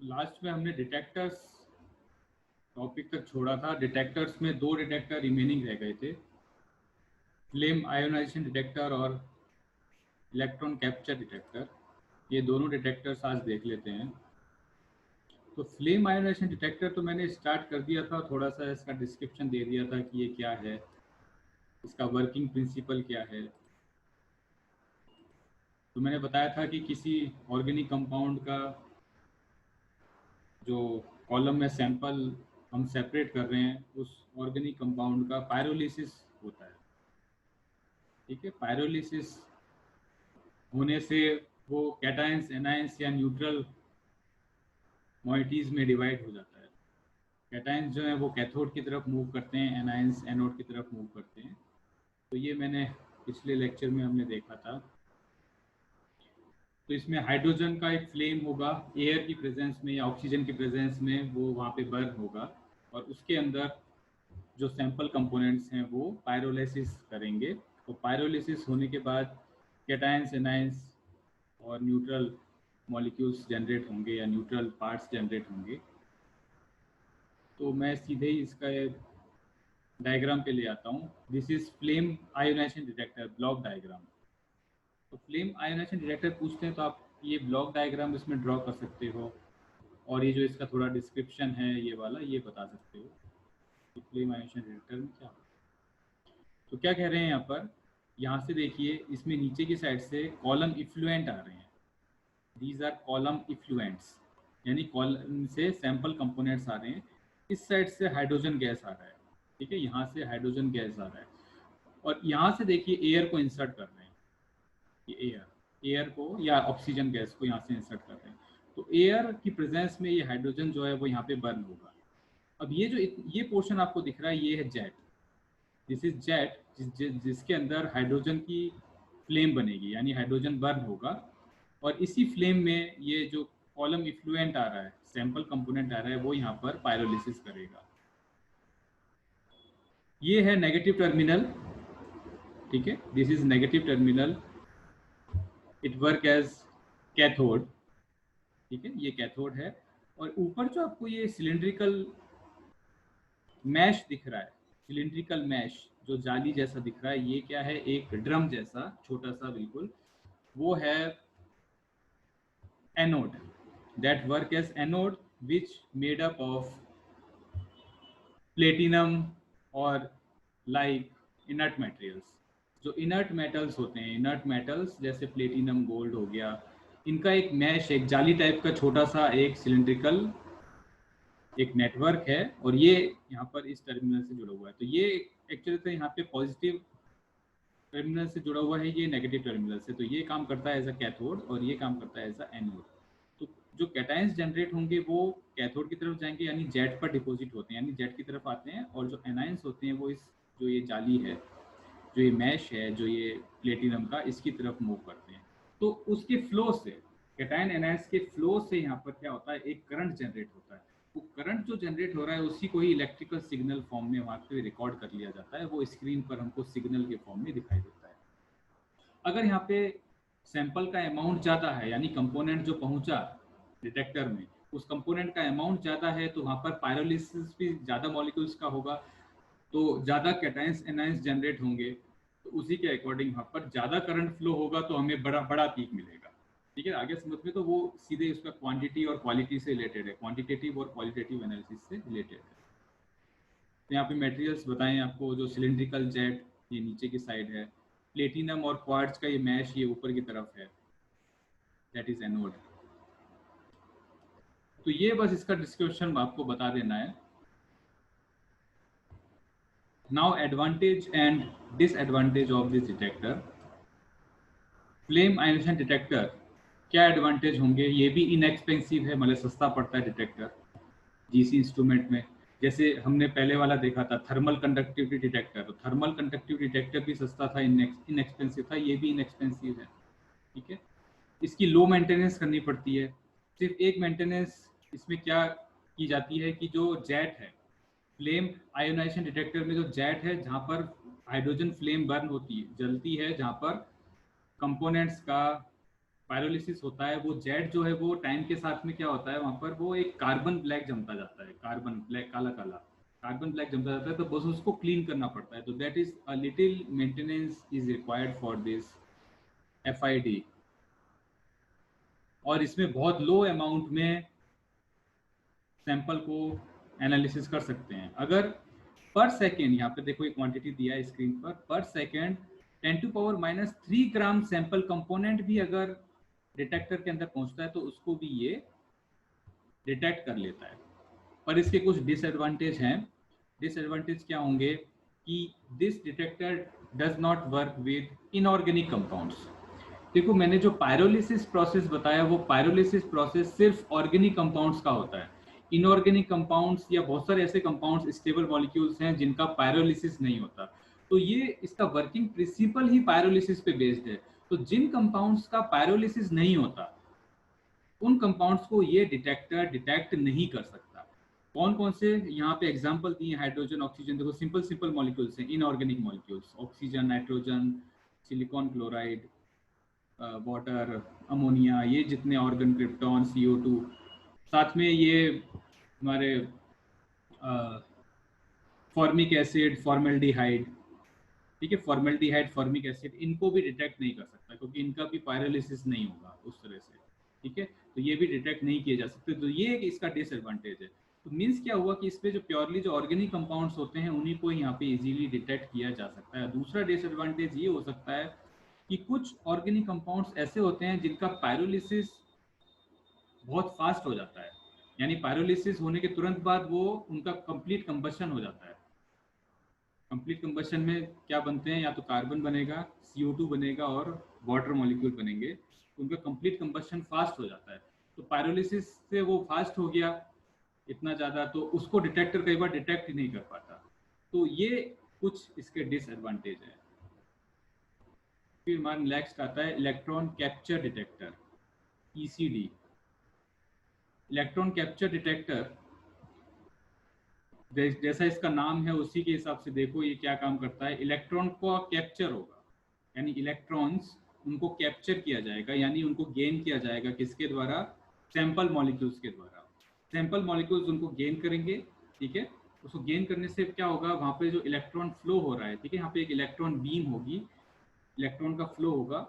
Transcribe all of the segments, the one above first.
Last में हमने detectors topic तक छोड़ा था। डिटेक्टर्स में 2 डिटेक्टर रिमेनिंग रह गए थे, फ्लेम आयोनाइजेशन डिटेक्टर और इलेक्ट्रॉन कैप्चर डिटेक्टर। ये दोनों डिटेक्टर्स आज देख लेते हैं। तो फ्लेम आयोनाइजेशन डिटेक्टर तो मैंने स्टार्ट कर दिया था, थोड़ा सा इसका डिस्क्रिप्शन दे दिया था कि ये क्या है, इसका वर्किंग प्रिंसिपल क्या है। तो मैंने बताया था कि किसी ऑर्गेनिक कंपाउंड का जो कॉलम में सैंपल हम सेपरेट कर रहे हैं, उस ऑर्गेनिक कंपाउंड का पायरोलिसिस होता है। ठीक है, पायरोलिसिस होने से वो कैटायंस, एनायंस या न्यूट्रल मॉइटीज में डिवाइड हो जाता है। कैटायंस जो है वो कैथोड की तरफ मूव करते हैं, एनायंस एनोड की तरफ मूव करते हैं। तो ये मैंने पिछले लेक्चर में हमने देखा था। तो इसमें हाइड्रोजन का एक फ्लेम होगा, एयर की प्रेजेंस में या ऑक्सीजन की प्रेजेंस में वो वहाँ पे बर्न होगा, और उसके अंदर जो सैंपल कंपोनेंट्स हैं वो पायरोलिसिस करेंगे। तो पायरोलिसिस होने के बाद कैटायंस, एनायंस और न्यूट्रल मॉलिक्यूल्स जनरेट होंगे या न्यूट्रल पार्ट्स जनरेट होंगे। तो मैं सीधे ही इसका डायग्राम पे ले आता हूँ। This is flame ionization detector block diagram. तो फ्लेम आयोनाइजेशन डिटेक्टर पूछते हैं तो आप ये ब्लॉक डायग्राम इसमें ड्रॉ कर सकते हो, और ये जो इसका थोड़ा डिस्क्रिप्शन है ये वाला, ये बता सकते हो कि फ्लेम आयोनाइजेशन डिटेक्टर में क्या। तो क्या कह रहे हैं यहाँ पर, यहाँ से देखिए इसमें नीचे की साइड से कॉलम इफ्लुएंट आ रहे हैं। दीज आर कॉलम इफ्लुएंट्स, यानी कॉलम से सैंपल कंपोनेंट्स आ रहे हैं। इस साइड से हाइड्रोजन गैस आ रहा है। ठीक है, यहाँ से हाइड्रोजन गैस आ रहा है, और यहाँ से देखिए एयर को इंसर्ट कर रहे हैं। ये एयर को या ऑक्सीजन गैस को यहाँ से इंसर्ट कर रहे हैं। तो एयर की प्रेजेंस में ये हाइड्रोजन जो है वो यहाँ पे बर्न होगा। अब ये जो ये पोर्शन आपको दिख रहा है ये है जेट। दिस इज जेट, जिसके अंदर हाइड्रोजन की फ्लेम बनेगी, यानी हाइड्रोजन बर्न होगा, और इसी फ्लेम में ये जो कॉलम इफ्लुएंट आ रहा है, सैंपल कंपोनेंट आ रहा है, वो यहाँ पर पायरोलिसिस करेगा। ये है नेगेटिव टर्मिनल। ठीक है, this is negative terminal, it work as cathode. ठीक है, ये कैथोड है। और ऊपर जो आपको ये सिलिंड्रिकल मैश दिख रहा है, सिलिंड्रिकल मैश जो जाली जैसा दिख रहा है, ये क्या है, एक ड्रम जैसा छोटा सा बिल्कुल, वो है anode. That work as anode which made up of platinum और लाइक इनर्ट मटेरियल्स। जो इनर्ट मेटल्स होते हैं, इनर्ट मेटल्स जैसे प्लेटिनम, गोल्ड हो गया, इनका एक मैश, एक जाली टाइप का छोटा सा एक सिलिंड्रिकल एक नेटवर्क है, और ये यहाँ पर इस टर्मिनल से जुड़ा हुआ है। तो ये एक्चुअली तो यहाँ पे पॉजिटिव टर्मिनल से जुड़ा हुआ है, ये नेगेटिव टर्मिनल से। तो ये काम करता है एज अ कैथोड और ये काम करता है एज अ एनोड। तो जो कैटायंस जनरेट होंगे वो कैथोड की तरफ जाएंगे, यानी जेट पर डिपॉजिट होते हैं, यानी जेट की तरफ आते हैं, और जो एनायंस होते हैं वो इस जो ये जाली है, जो ये मैश है, जो ये प्लेटिनम का, इसकी तरफ मूव करते हैं। तो उसके फ्लो से, कैटायन एनायंस के फ्लो से यहाँ पर क्या होता है, एक करंट जनरेट होता है। वो करंट जो जनरेट हो रहा है उसी को ही इलेक्ट्रिकल सिग्नल फॉर्म में वहाँ पे रिकॉर्ड कर लिया जाता है, वो स्क्रीन पर हमको सिग्नल के फॉर्म में दिखाई देता है। अगर यहाँ पे सैंपल का अमाउंट ज़्यादा है, यानी कंपोनेंट जो पहुँचा डिटेक्टर में, उस कंपोनेंट का अमाउंट ज़्यादा है, तो वहाँ पर पायरोलिसिस भी ज़्यादा मॉलिक्यूल्स का होगा, तो ज़्यादा कैटायंस एनायंस जनरेट होंगे। तो उसी के अकॉर्डिंग वहाँ पर ज़्यादा करंट फ्लो होगा, तो हमें बड़ा बड़ा पीक मिलेगा। ठीक है, आगे समझ में, तो वो सीधे उसका क्वांटिटी और क्वालिटी से रिलेटेड है, क्वांटिटेटिव और क्वालिटेटिव एनालिसिस से रिलेटेड है। तो यहाँ पे मटेरियल्स बताएं आपको, जो सिलिंड्रिकल जेट ये नीचे की साइड है, प्लेटिनम और क्वार्ट्ज का ये मैश ये ऊपर की तरफ है, दैट इज एनोड। तो ये बस इसका डिस्क्रिप्शन आपको बता देना है। Now advantage and disadvantage of this detector. Flame ionization detector क्या एडवांटेज होंगे, ये भी इनएक्सपेंसिव है, मतलब सस्ता पड़ता है डिटेक्टर जीसी इंस्ट्रूमेंट में। जैसे हमने पहले वाला देखा था थर्मल कंडक्टिविटी डिटेक्टर, तो थर्मल कंडक्टिविटी डिटेक्टर भी सस्ता था, इनएक्सपेंसिव था, ये भी इनएक्सपेंसिव है। ठीक है, इसकी लो मेंटेनेंस करनी पड़ती है। सिर्फ एक मेंटेनेंस इसमें क्या की जाती है कि जो जेट है, फ्लेम आयोनाइजेशन डिटेक्टर में जो जेट है, जहाँ पर हाइड्रोजन फ्लेम बर्न होती है, जलती है, जहाँ पर कंपोनेंट्स का पायरोलिसिस होता है, वो जेट जो है वो टाइम के साथ में क्या होता है वहाँ पर, वो एक कार्बन ब्लैक जमता जाता है, कार्बन ब्लैक, काला काला कार्बन ब्लैक जमता जाता है, तो बस उसको क्लीन करना पड़ता है। तो that is a little maintenance is required for this FID। और इसमें बहुत लो अमाउंट में सैंपल को एनालिसिस कर सकते हैं। अगर पर सेकेंड, यहाँ पे देखो एक क्वांटिटी दिया है स्क्रीन पर सेकेंड 10⁻³ ग्राम सैंपल कंपोनेंट भी अगर डिटेक्टर के अंदर पहुंचता है तो उसको भी ये डिटेक्ट कर लेता है। पर इसके कुछ डिसएडवांटेज हैं। डिसएडवांटेज क्या होंगे कि this detector does not work with inorganic compounds. देखो मैंने जो पायरोलिसिस प्रोसेस बताया वो पायरोलिसिस प्रोसेस सिर्फ ऑर्गेनिक कंपाउंड्स का होता है। इनऑर्गेनिक कंपाउंड्स या बहुत सारे ऐसे कंपाउंड्स स्टेबल मॉलिक्यूल्स हैं जिनका पायरोलिसिस नहीं होता। तो ये इसका वर्किंग प्रिंसिपल ही पायरोलिसिस पे बेस्ड है। तो जिन कंपाउंड्स का पायरोलिसिस नहीं होता उन कंपाउंड्स को ये डिटेक्टर डिटेक्ट नहीं कर सकता। कौन कौन से यहाँ पे एग्जांपल दिए, हाइड्रोजन, ऑक्सीजन, देखो सिंपल सिंपल मॉलिक्यूल्स हैं, inorganic molecules, oxygen, nitrogen, silicon chloride, water, ammonia, ये जितने ऑर्गन, क्रिप्टॉन, CO2, साथ में ये हमारे फॉर्मिक एसिड, फॉर्मेल्डिहाइड, ठीक है, फॉर्मेल्डिहाइड, फॉर्मिक एसिड, इनको भी डिटेक्ट नहीं कर सकता क्योंकि इनका भी पायरोलिसिस नहीं होगा उस तरह से, ठीक है, तो ये भी डिटेक्ट नहीं किए जा सकते। तो ये इसका डिसएडवांटेज है। तो मीन्स क्या हुआ कि इस पे जो प्योरली जो ऑर्गेनिक कंपाउंड्स होते हैं उन्हीं को यहाँ पे इजीली डिटेक्ट किया जा सकता है। दूसरा डिसएडवांटेज ये हो सकता है कि कुछ ऑर्गेनिक कंपाउंड्स ऐसे होते हैं जिनका पायरोलिसिस बहुत फास्ट हो जाता है, यानी पायरोलिसिस होने के तुरंत बाद वो उनका कंप्लीट कंबशन हो जाता है। कंप्लीट कंबशन में क्या बनते हैं, या तो कार्बन बनेगा, CO2 बनेगा और वाटर मॉलिक्यूल बनेंगे, तो उनका कंप्लीट कंबशन फास्ट हो जाता है। तो पायरोलिसिस से वो फास्ट हो गया इतना ज़्यादा, तो उसको डिटेक्टर कई बार डिटेक्ट ही नहीं कर पाता। तो ये कुछ इसके डिसएडवांटेज है। फिर हमारा नेक्स्ट आता है electron capture detector, ECD। Electron capture detector जैसा इसका नाम है उसी के हिसाब से देखो ये क्या काम करता है। इलेक्ट्रॉन को कैप्चर होगा, यानी इलेक्ट्रॉन्स उनको कैप्चर किया जाएगा, यानी उनको गेन किया जाएगा, किसके द्वारा, सैंपल मॉलिक्यूल्स के द्वारा। सैंपल मॉलिक्यूल्स उनको गेन करेंगे, ठीक है। उसको गेन करने से क्या होगा, वहाँ पे जो इलेक्ट्रॉन फ्लो हो रहा है, ठीक है, यहाँ पे एक इलेक्ट्रॉन बीम होगी, इलेक्ट्रॉन का फ्लो होगा,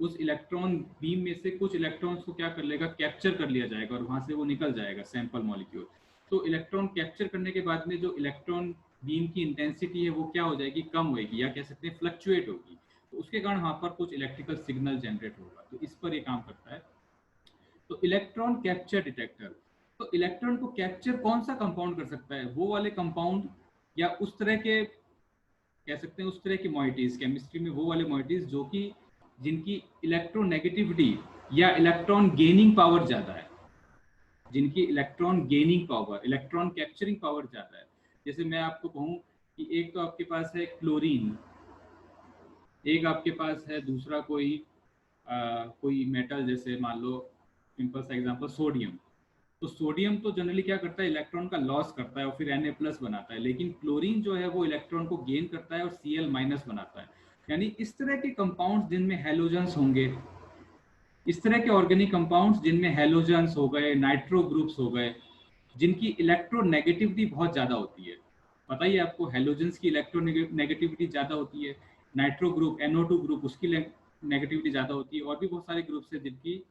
उस इलेक्ट्रॉन बीम में से कुछ इलेक्ट्रॉन्स को क्या कर लेगा, कैप्चर कर लिया जाएगा और वहां से वो निकल जाएगा सैंपल मॉलिक्यूल। तो इलेक्ट्रॉन कैप्चर करने के बाद में जो इलेक्ट्रॉन बीम की इंटेंसिटी है वो क्या हो जाएगी, कम होगी, या कह सकते हैं फ्लक्चुएट होगी। तो उसके कारण वहां पर कुछ इलेक्ट्रिकल सिग्नल जनरेट होगा, तो इस पर ये काम करता है। तो इलेक्ट्रॉन कैप्चर डिटेक्टर, तो इलेक्ट्रॉन को कैप्चर कौन सा कंपाउंड कर सकता है, वो वाले कंपाउंड या उस तरह के, कह सकते हैं उस तरह की मॉइटीज, केमिस्ट्री में वो वाले मॉइटीज जो कि जिनकी इलेक्ट्रोनेगेटिविटी या इलेक्ट्रॉन गेनिंग पावर ज्यादा है, जिनकी electron gaining power, electron capturing power ज्यादा है। जैसे मैं आपको कहूँ कि एक तो आपके पास है क्लोरीन, एक आपके पास है दूसरा कोई मेटल, जैसे मान लो सिंपल सा एग्जांपल सोडियम। तो सोडियम तो जनरली क्या करता है, इलेक्ट्रॉन का लॉस करता है और फिर Na+ बनाता है, लेकिन क्लोरीन जो है वो इलेक्ट्रॉन को गेन करता है और Cl- बनाता है। यानी इस तरह के कंपाउंड्स जिनमें हैलोजेंस होंगे, इस तरह के ऑर्गेनिक कंपाउंड्स जिनमें हैलोजेंस हो गए, नाइट्रो ग्रुप्स हो गए, जिनकी इलेक्ट्रोनेगेटिविटी बहुत ज़्यादा होती है। पता ही आपको हैलोजेंस की इलेक्ट्रोनेगेटिविटी ज़्यादा होती है, नाइट्रो ग्रुप, NO2 ग्रुप, उसकी नेगेटिविटी ज़्यादा होती है, और भी बहुत सारे ग्रुप्स हैं जिनकी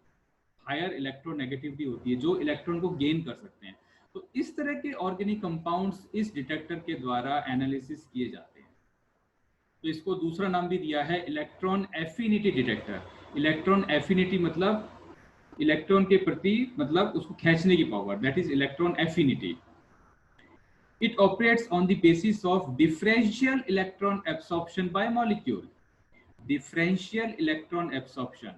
हायर इलेक्ट्रोनेगेटिविटी होती है, जो इलेक्ट्रॉन को गेन कर सकते हैं। तो इस तरह के ऑर्गेनिक कंपाउंड्स इस डिटेक्टर के द्वारा एनालिसिस किए जाते हैं। तो इसको दूसरा नाम भी दिया है electron affinity detector. Electron affinity मतलब इलेक्ट्रॉन के प्रति, मतलब उसको खींचने की power, that is electron affinity. It operates on the basis of differential electron absorption by molecule. Differential electron absorption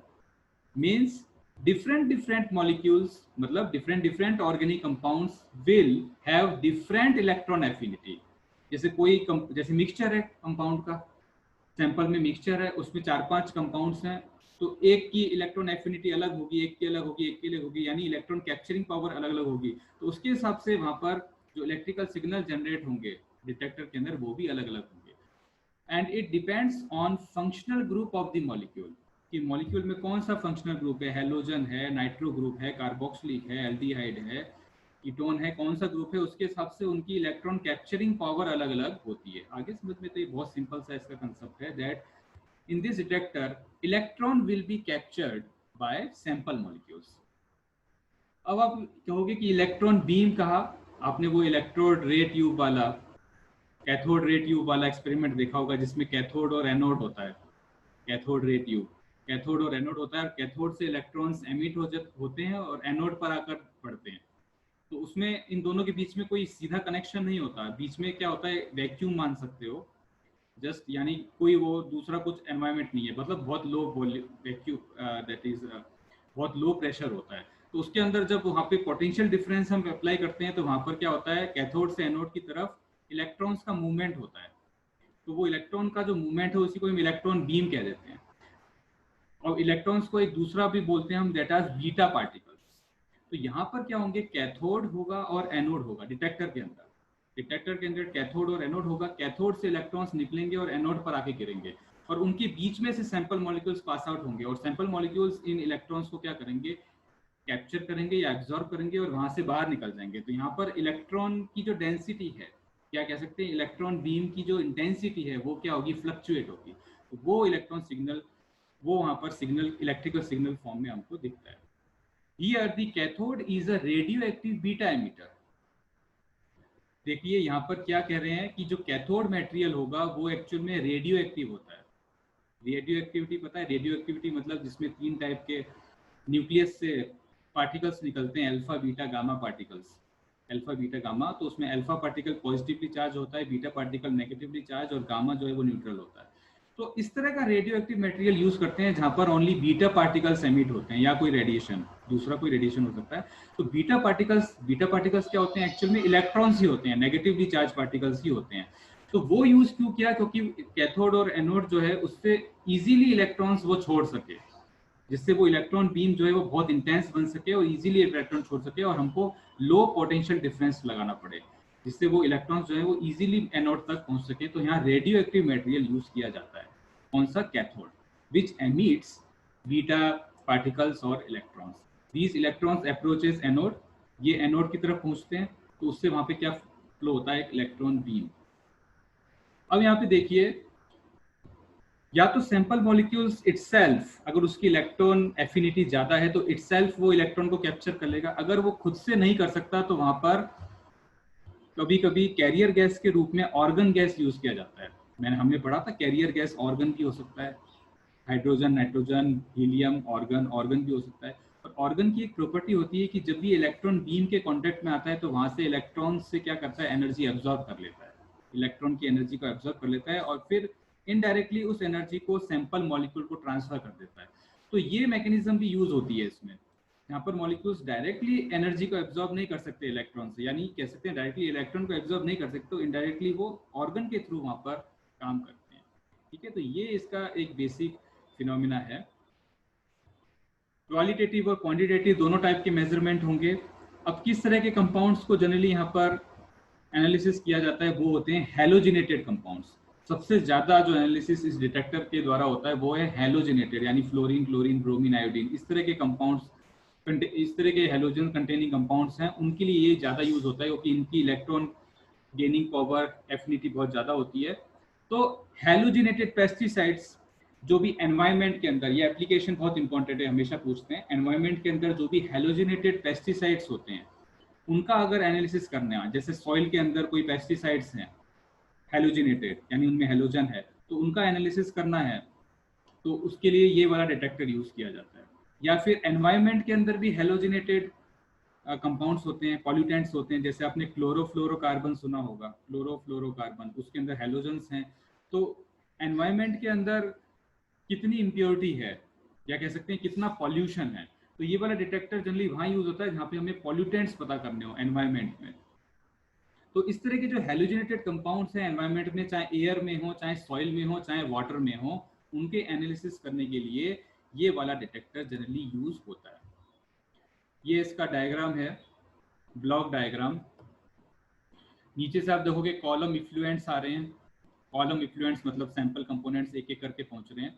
means different molecules, मतलब different organic compounds will have different electron affinity. जैसे mixture है compound का, sample में mixture है, उसमें 4-5 compounds हैं, तो एक की इलेक्ट्रॉन एफिनिटी अलग होगी, एक की अलग होगी, एक की अलग होगी, यानी इलेक्ट्रॉन कैप्चरिंग पावर अलग अलग होगी। तो उसके हिसाब से वहां पर जो इलेक्ट्रिकल सिग्नल जनरेट होंगे डिटेक्टर के अंदर वो भी अलग अलग होंगे। And it depends on functional group of the molecule, कि मॉलिक्यूल में कौन सा फंक्शनल ग्रुप है, हेलोजन है, नाइट्रो ग्रुप है, कार्बोक्सिलिक है, एल्डिहाइड है, कीटोन है, कौन सा ग्रुप है, उसके हिसाब से उनकी इलेक्ट्रॉन कैप्चरिंग पावर अलग अलग होती है। आगे समझ में, तो ये बहुत सिंपल सा इसका कंसेप्ट है that in this detector electron will be captured by sample molecules. अब आप कहोगे कि इलेक्ट्रॉन बीम कहा, आपने वो इलेक्ट्रोड रे ट्यूब वाला, कैथोड रे ट्यूब वाला एक्सपेरिमेंट देखा होगा जिसमें कैथोड और एनोड होता है। कैथोड रे ट्यूब, कैथोड और एनोड होता है, कैथोड से इलेक्ट्रॉन्स एमिट होते हैं और एनोड पर आकर पड़ते हैं। तो उसमें इन दोनों के बीच में कोई सीधा कनेक्शन नहीं होता, बीच में क्या होता है, वैक्यूम मान सकते हो जस्ट, यानी कोई वो दूसरा कुछ एनवायरनमेंट नहीं है, मतलब बहुत लो वैक्यूम, दैट इज बहुत लो प्रेशर होता है। तो उसके अंदर जब वहाँ पे पोटेंशियल डिफरेंस हम अप्लाई करते हैं तो वहाँ पर क्या होता है, कैथोड से एनोड की तरफ इलेक्ट्रॉन्स का मूवमेंट होता है। तो वो इलेक्ट्रॉन का जो मूवमेंट है उसी को हम इलेक्ट्रॉन बीम कह देते हैं। और इलेक्ट्रॉन्स को एक दूसरा भी बोलते हैं हम, दैट आर बीटा पार्टिकल्स। तो यहाँ पर क्या होंगे, कैथोड होगा और एनोड होगा डिटेक्टर के अंदर। डिटेक्टर के अंदर कैथोड और एनोड होगा, कैथोड से इलेक्ट्रॉन्स निकलेंगे और एनोड पर आके गिरेंगे, और उनके बीच में से सैंपल मॉलिक्यूल्स पास आउट होंगे, और सैंपल मॉलिक्यूल्स इन इलेक्ट्रॉन्स को क्या करेंगे, कैप्चर करेंगे या एब्जॉर्ब करेंगे और वहां से बाहर निकल जाएंगे। तो यहाँ पर इलेक्ट्रॉन की जो डेंसिटी है, क्या कह सकते हैं, इलेक्ट्रॉन बीम की जो इंटेंसिटी है वो क्या होगी, फ्लक्चुएट होगी। तो वो इलेक्ट्रॉन सिग्नल, वो वहां पर सिग्नल, इलेक्ट्रिकल सिग्नल फॉर्म में हमको दिखता है। Here the cathode is a radioactive beta emitter। देखिए यहाँ पर क्या कह रहे हैं कि जो कैथोड मटेरियल होगा वो एक्चुअल में रेडियो एक्टिव होता है। रेडियो एक्टिविटी पता है, रेडियो एक्टिविटी मतलब जिसमें 3 टाइप के न्यूक्लियस से पार्टिकल्स निकलते हैं, alpha beta gamma particles. Alpha beta gamma, तो उसमें अल्फा पार्टिकल पॉजिटिवली चार्ज होता है, बीटा पार्टिकल नेगेटिवली चार्ज, और गामा जो है वो न्यूट्रल होता है। तो इस तरह का रेडियो एक्टिव मटेरियल यूज करते हैं जहां पर ओनली बीटा पार्टिकल्स एमिट होते हैं, या कोई रेडिएशन, दूसरा कोई रेडिएशन हो सकता है। तो बीटा पार्टिकल्स क्या होते हैं, एक्चुअल में इलेक्ट्रॉन्स ही होते हैं, नेगेटिवली चार्ज पार्टिकल्स ही होते हैं। तो वो यूज क्यों किया, क्योंकि कैथोड और एनोड जो है उससे इजीली इलेक्ट्रॉन्स वो छोड़ सके, जिससे वो इलेक्ट्रॉन बीम जो है वो बहुत इंटेंस बन सके और इजीली इलेक्ट्रॉन छोड़ सके, और हमको लो पोटेंशियल डिफरेंस लगाना पड़े, जिससे वो इलेक्ट्रॉन जो है वो इजीली एनोड तक पहुंच सके। तो यहाँ रेडियो एक्टिव मटेरियल यूज किया जाता है। कौन सा, कैथोड, विच एमिट्स बीटा पार्टिकल्स और electrons. These electrons approaches anode, ये एनोड की तरफ पहुंचते हैं, तो उससे वहां पे क्या फ्लो होता है, इलेक्ट्रॉन बीम। अब यहाँ पे देखिए, या तो सैंपल मॉलिक्यूल्स इटसेल्फ, अगर उसकी इलेक्ट्रॉन एफिनिटी ज्यादा है तो इटसेल्फ वो इलेक्ट्रॉन को कैप्चर कर लेगा। अगर वो खुद से नहीं कर सकता तो वहां पर कभी कभी कैरियर गैस के रूप में ऑर्गन गैस यूज किया जाता है। हमने पढ़ा था कैरियर गैस ऑर्गन भी हो सकता है, हाइड्रोजन, नाइट्रोजन, हीलियम, ऑर्गन भी हो सकता है। और ऑर्गन की एक प्रॉपर्टी होती है कि जब भी इलेक्ट्रॉन बीम के कांटेक्ट में आता है तो वहां से इलेक्ट्रॉन से क्या करता है, एनर्जी एब्जॉर्ब कर लेता है, इलेक्ट्रॉन की एनर्जी को एब्जॉर्ब कर लेता है, और फिर इनडायरेक्टली उस एनर्जी को सैंपल मॉलिक्यूल को ट्रांसफर कर देता है। तो ये मैकेनिज्म भी यूज होती है इसमें। यहाँ पर मॉलिक्यूल्स डायरेक्टली एनर्जी को एब्जॉर्ब नहीं कर सकते इलेक्ट्रॉन से, यानी कह सकते हैं डायरेक्टली इलेक्ट्रॉन को एब्जॉर्ब नहीं कर सकते, तो इनडायरेक्टली वो ऑर्गन के थ्रू वहां पर काम करते हैं। ठीक है, तो ये इसका एक बेसिक फिनोमिना है। क्वालिटेटिव और क्वांटिटेटिव दोनों टाइप के मेजरमेंट होंगे। अब किस तरह के कंपाउंड्स को जनरली यहाँ पर एनालिसिस किया जाता है, वो होते हैं हैलोजिनेटेड कंपाउंड्स। सबसे ज्यादा जो एनालिसिस इस डिटेक्टर के द्वारा होता है वो है हैलोजिनेटेड, यानी फ्लोरीन, क्लोरीन, ब्रोमीन, आयोडीन, इस तरह के कंपाउंड्स, इस तरह के हैलोजन कंटेनिंग कंपाउंड्स हैं, उनके लिए ये ज्यादा यूज होता है क्योंकि इनकी इलेक्ट्रॉन गेनिंग पावर, एफिनिटी बहुत ज्यादा होती है। तो हैलोजिनेटेड पेस्टिसाइड्स जो भी एनवायरनमेंट के अंदर, ये एप्लीकेशन बहुत इंपॉर्टेंट है, हमेशा पूछते हैं, एनवायरनमेंट के अंदर जो भी हैलोजिनेटेड पेस्टिसाइड्स होते हैं उनका अगर एनालिसिस करना है, जैसे सॉइल के अंदर कोई पेस्टिसाइड्स हैं हैलोजिनेटेड, यानी उनमें हैलोजन है, तो उनका एनालिसिस करना है तो उसके लिए ये वाला डिटेक्टर यूज किया जाता है। या फिर एनवायरनमेंट के अंदर भी हैलोजिनेटेड कंपाउंड्स होते हैं, पॉल्यूटेंट्स होते हैं, जैसे आपने क्लोरोफ्लोरोकार्बन सुना होगा, क्लोरोफ्लोरोकार्बन, उसके अंदर हैलोजेंस हैं। तो एनवायरनमेंट के अंदर कितनी इम्प्योरिटी है, या कह सकते हैं कितना पॉल्यूशन है, तो ये वाला डिटेक्टर जनरली वहाँ यूज होता है जहाँ पे हमें पॉल्यूटेंट्स पता करने हो एनवायरनमेंट में। तो इस तरह के जो हैलोजिनेटेड कंपाउंड्स हैं एनवायरनमेंट में, चाहे एयर में हो, चाहे सॉइल में हो, चाहे वाटर में हो, उनके एनालिसिस करने के लिए ये वाला डिटेक्टर जनरली यूज होता है। ये इसका डायग्राम है, ब्लॉक डायग्राम। नीचे से आप देखोगे कॉलम इफ्लुएंट्स आ रहे हैं, कॉलम इफ्लुएंट्स मतलब सैंपल कंपोनेंट्स एक एक करके पहुंच रहे हैं।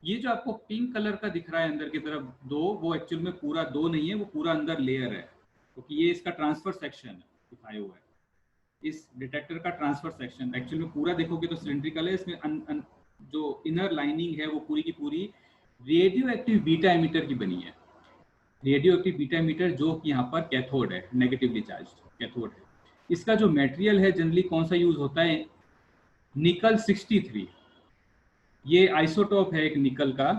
ये जो आपको पिंक कलर का दिख रहा है अंदर की तरफ दो, वो एक्चुअल में पूरा दो नहीं है, वो पूरा अंदर लेयर है, क्योंकि ये इसका ट्रांसफर सेक्शन है दिखाया हुआ है। इस डिटेक्टर का ट्रांसफर सेक्शन एक्चुअल में पूरा देखोगे तो सिलिंड्रिकल है, इसमें जो इनर लाइनिंग है वो पूरी की पूरी रेडियो एक्टिव बीटा एमिटर की बनी है। रेडियो एक्टिव बीटा एमिटर जो कि यहाँ पर कैथोड है, नेगेटिवली चार्ज कैथोड है। इसका जो मटेरियल है जनरली कौन सा यूज होता है, निकल 63। ये आइसोटोप है एक निकल का